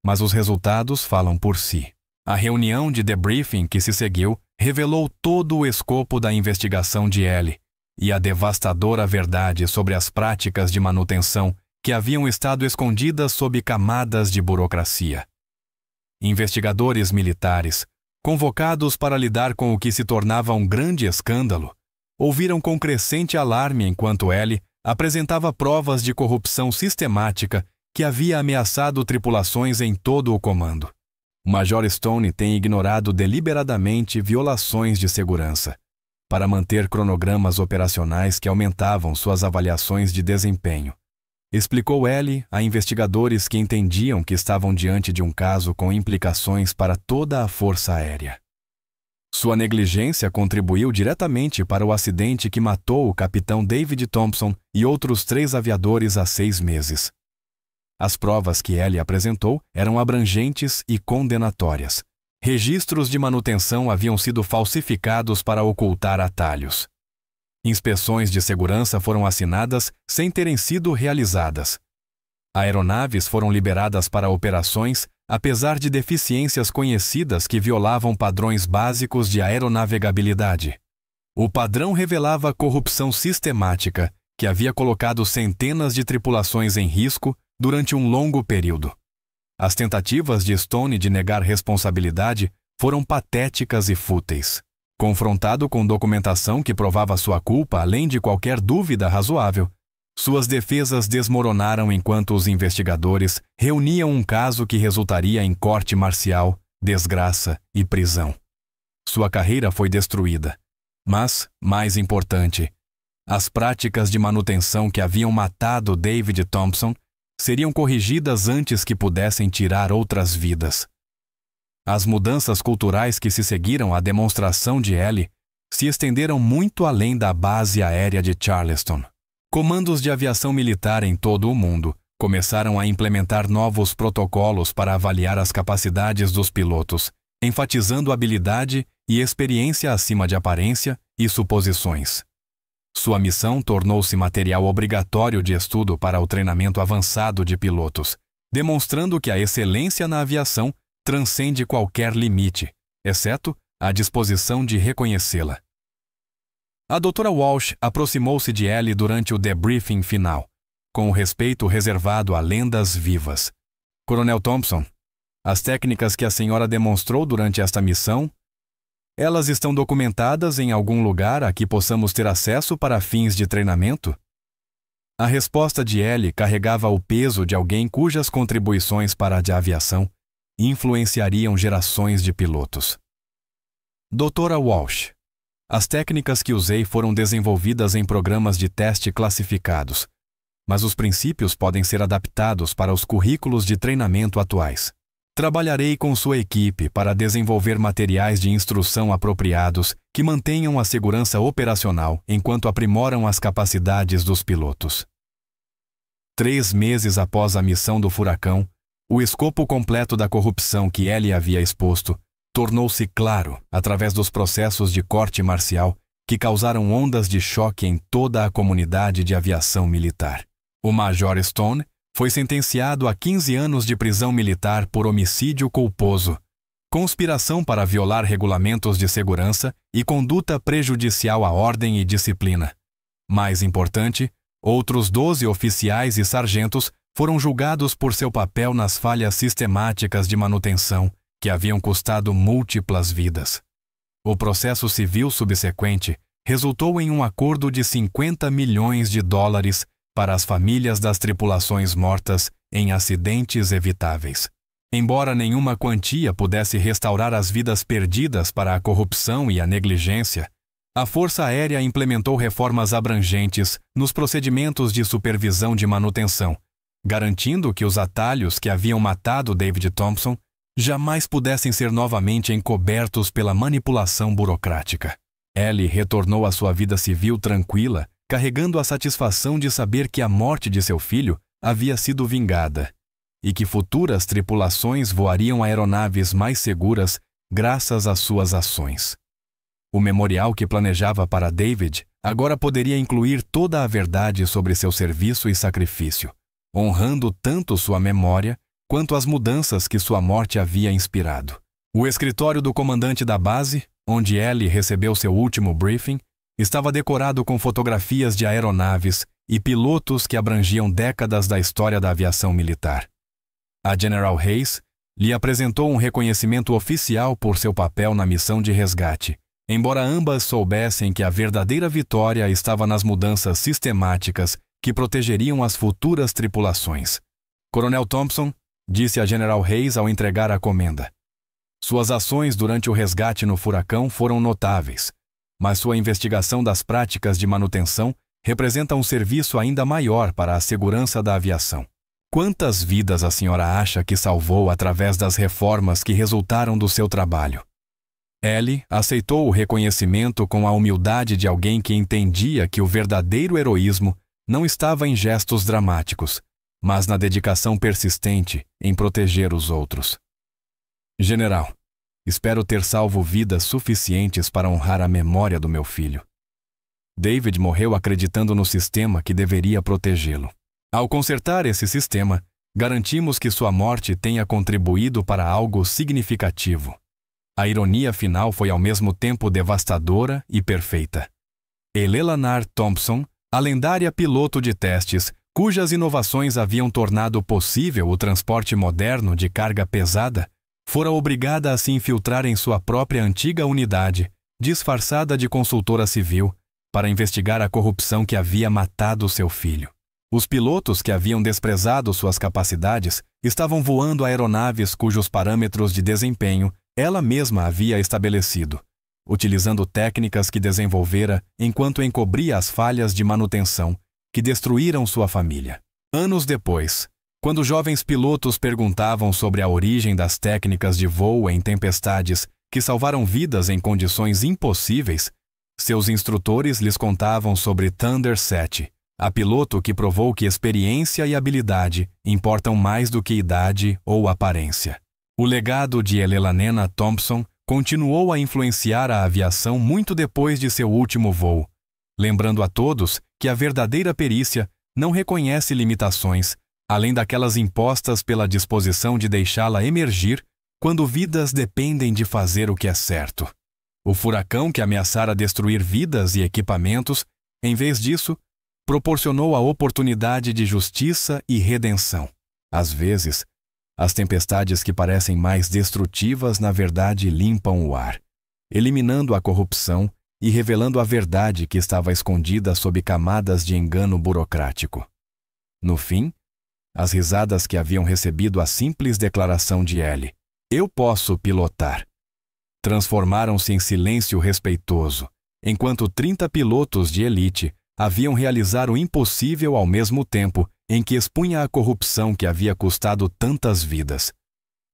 Speaker 1: mas os resultados falam por si. A reunião de debriefing que se seguiu revelou todo o escopo da investigação de Ellie e a devastadora verdade sobre as práticas de manutenção que haviam estado escondidas sob camadas de burocracia. Investigadores militares, convocados para lidar com o que se tornava um grande escândalo, ouviram com crescente alarme enquanto Ellie apresentava provas de corrupção sistemática que havia ameaçado tripulações em todo o comando. O Major Stone tem ignorado deliberadamente violações de segurança para manter cronogramas operacionais que aumentavam suas avaliações de desempenho, explicou Ellie a investigadores que entendiam que estavam diante de um caso com implicações para toda a Força Aérea. Sua negligência contribuiu diretamente para o acidente que matou o capitão David Thompson e outros 3 aviadores há 6 meses. As provas que Ellie apresentou eram abrangentes e condenatórias. Registros de manutenção haviam sido falsificados para ocultar atalhos. Inspeções de segurança foram assinadas sem terem sido realizadas. Aeronaves foram liberadas para operações, apesar de deficiências conhecidas que violavam padrões básicos de aeronavegabilidade. O padrão revelava corrupção sistemática, que havia colocado centenas de tripulações em risco durante um longo período. As tentativas de Stone de negar responsabilidade foram patéticas e fúteis. Confrontado com documentação que provava sua culpa além de qualquer dúvida razoável, suas defesas desmoronaram enquanto os investigadores reuniam um caso que resultaria em corte marcial, desgraça e prisão. Sua carreira foi destruída. Mas, mais importante, as práticas de manutenção que haviam matado David Thompson seriam corrigidas antes que pudessem tirar outras vidas. As mudanças culturais que se seguiram à demonstração de Ellie se estenderam muito além da base aérea de Charleston. Comandos de aviação militar em todo o mundo começaram a implementar novos protocolos para avaliar as capacidades dos pilotos, enfatizando habilidade e experiência acima de aparência e suposições. Sua missão tornou-se material obrigatório de estudo para o treinamento avançado de pilotos, demonstrando que a excelência na aviação transcende qualquer limite, exceto a disposição de reconhecê-la. A Dra. Walsh aproximou-se de Ellie durante o debriefing final, com o respeito reservado a lendas vivas. Coronel Thompson, as técnicas que a senhora demonstrou durante esta missão, elas estão documentadas em algum lugar a que possamos ter acesso para fins de treinamento? A resposta de Ellie carregava o peso de alguém cujas contribuições para a aviação influenciariam gerações de pilotos. Dra. Walsh, as técnicas que usei foram desenvolvidas em programas de teste classificados, mas os princípios podem ser adaptados para os currículos de treinamento atuais. Trabalharei com sua equipe para desenvolver materiais de instrução apropriados que mantenham a segurança operacional enquanto aprimoram as capacidades dos pilotos. 3 meses após a missão do Furacão, o escopo completo da corrupção que Ellie havia exposto tornou-se claro através dos processos de corte marcial que causaram ondas de choque em toda a comunidade de aviação militar. O Major Stone foi sentenciado a 15 anos de prisão militar por homicídio culposo, conspiração para violar regulamentos de segurança e conduta prejudicial à ordem e disciplina. Mais importante, outros 12 oficiais e sargentos foram julgados por seu papel nas falhas sistemáticas de manutenção que haviam custado múltiplas vidas. O processo civil subsequente resultou em um acordo de $50 milhões para as famílias das tripulações mortas em acidentes evitáveis. Embora nenhuma quantia pudesse restaurar as vidas perdidas para a corrupção e a negligência, a Força Aérea implementou reformas abrangentes nos procedimentos de supervisão de manutenção, garantindo que os atalhos que haviam matado David Thompson jamais pudessem ser novamente encobertos pela manipulação burocrática. Ellie retornou à sua vida civil tranquila, carregando a satisfação de saber que a morte de seu filho havia sido vingada e que futuras tripulações voariam aeronaves mais seguras graças às suas ações. O memorial que planejava para David agora poderia incluir toda a verdade sobre seu serviço e sacrifício, honrando tanto sua memória quanto as mudanças que sua morte havia inspirado. O escritório do comandante da base, onde Ellie recebeu seu último briefing, estava decorado com fotografias de aeronaves e pilotos que abrangiam décadas da história da aviação militar. A General Hayes lhe apresentou um reconhecimento oficial por seu papel na missão de resgate, embora ambas soubessem que a verdadeira vitória estava nas mudanças sistemáticas que protegeriam as futuras tripulações. Coronel Thompson, disse a General Hayes ao entregar a comenda. Suas ações durante o resgate no Furacão foram notáveis, mas sua investigação das práticas de manutenção representa um serviço ainda maior para a segurança da aviação. Quantas vidas a senhora acha que salvou através das reformas que resultaram do seu trabalho? Ellie aceitou o reconhecimento com a humildade de alguém que entendia que o verdadeiro heroísmo não estava em gestos dramáticos, mas na dedicação persistente em proteger os outros. General, espero ter salvo vidas suficientes para honrar a memória do meu filho. David morreu acreditando no sistema que deveria protegê-lo. Ao consertar esse sistema, garantimos que sua morte tenha contribuído para algo significativo. A ironia final foi ao mesmo tempo devastadora e perfeita. Eleanor Thompson, a lendária piloto de testes, cujas inovações haviam tornado possível o transporte moderno de carga pesada, fora obrigada a se infiltrar em sua própria antiga unidade, disfarçada de consultora civil, para investigar a corrupção que havia matado seu filho. Os pilotos que haviam desprezado suas capacidades estavam voando aeronaves cujos parâmetros de desempenho ela mesma havia estabelecido, utilizando técnicas que desenvolvera enquanto encobria as falhas de manutenção que destruíram sua família. Anos depois, quando jovens pilotos perguntavam sobre a origem das técnicas de voo em tempestades que salvaram vidas em condições impossíveis, seus instrutores lhes contavam sobre Thunder 7, a piloto que provou que experiência e habilidade importam mais do que idade ou aparência. O legado de Eleanor Thompson continuou a influenciar a aviação muito depois de seu último voo, lembrando a todos que a verdadeira perícia não reconhece limitações, além daquelas impostas pela disposição de deixá-la emergir quando vidas dependem de fazer o que é certo. O furacão que ameaçara destruir vidas e equipamentos, em vez disso, proporcionou a oportunidade de justiça e redenção. Às vezes, as tempestades que parecem mais destrutivas na verdade limpam o ar, eliminando a corrupção e revelando a verdade que estava escondida sob camadas de engano burocrático. No fim, as risadas que haviam recebido a simples declaração de Ellie, "Eu posso pilotar", transformaram-se em silêncio respeitoso, enquanto 30 pilotos de elite haviam realizado o impossível ao mesmo tempo em que expunha a corrupção que havia custado tantas vidas.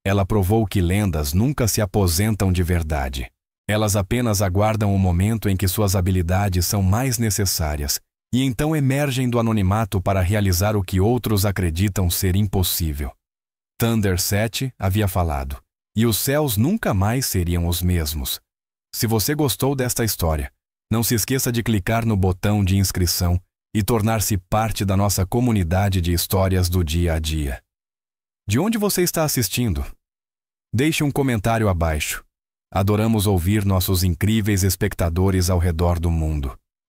Speaker 1: Ela provou que lendas nunca se aposentam de verdade. Elas apenas aguardam o momento em que suas habilidades são mais necessárias e então emergem do anonimato para realizar o que outros acreditam ser impossível. Thunder 7 havia falado, e os céus nunca mais seriam os mesmos. Se você gostou desta história, não se esqueça de clicar no botão de inscrição e tornar-se parte da nossa comunidade de histórias do dia a dia. De onde você está assistindo? Deixe um comentário abaixo. Adoramos ouvir nossos incríveis espectadores ao redor do mundo.